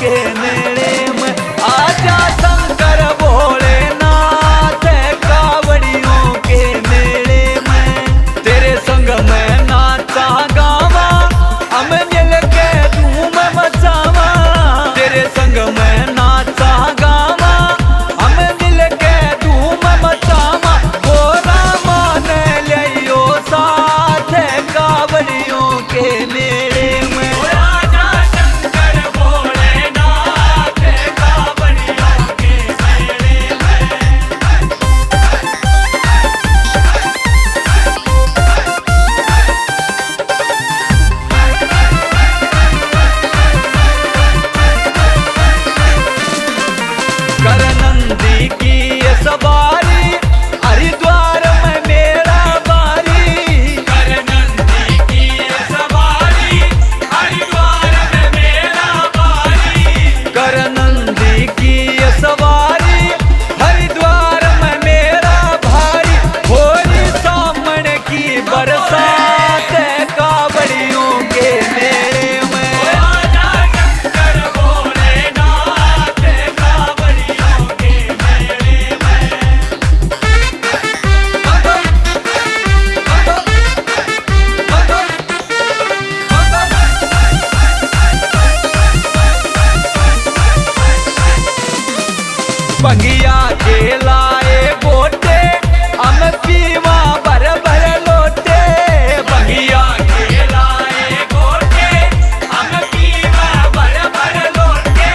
के मेले में आजा शंकर भोलेनाथ कावड़ियों के मेले में तेरे संग में नाचा गावा हम मिल के धूम मचावा तेरे संग में नाचा गावा हम मिल के धूम मचावा गोरा मान लियो साथ कावड़ियों के मेले में करनंदी की ये सवारी हरिद्वार में मेरा बारी करनंदी की ये सवारी हरिद्वार में मेरा बारी करनंदी की ये सवारी हरिद्वार में मेरा भारी होली सामने की बरसात कावड़ियों के मेले में बंगिया के लाए गोटे हम पीवा भर भर लोटे बंगिया के लाए गोटे हम पीवा भर भर लोटे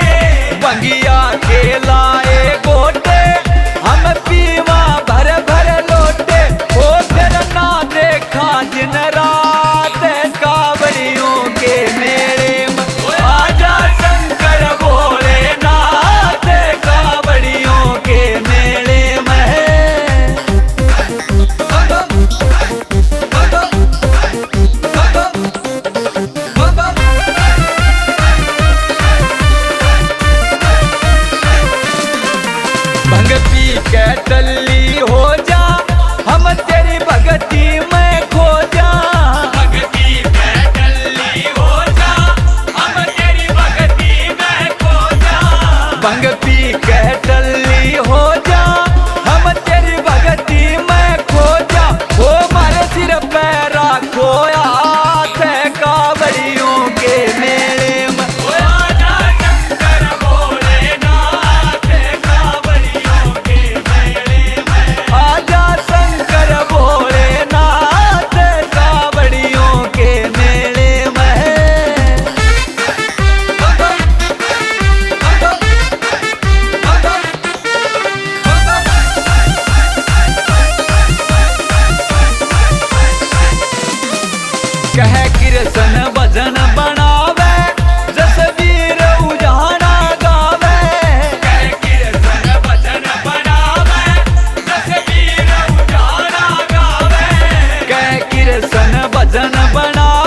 बंगिया के लाए गोटे हम पीवा भर भर लोटे ओ फिर ना देखा दिन रात कावड़ियों के मेले में आजा शंकर भोलेनाथ कावड़ियों के मेले में भंग पी के टल्ली हो जा हम तेरी भगती में खो जा भगती के टल्ली हो जा हम तेरी भगती में खो जा भंग पी के टल्ली हो जा हम तेरी भगती में खो जा वो मारे सिर पे राखो हाथ कावड़ियों के मेले में आजा शंकर भोलेनाथ कावड़ियों के मेले में कह कृष्ण भजन बनावे जसवीर उजाना गावे कह कृष्ण भजन बनावे जसवीर उजाना गावे कह कृष्ण भजन बनावे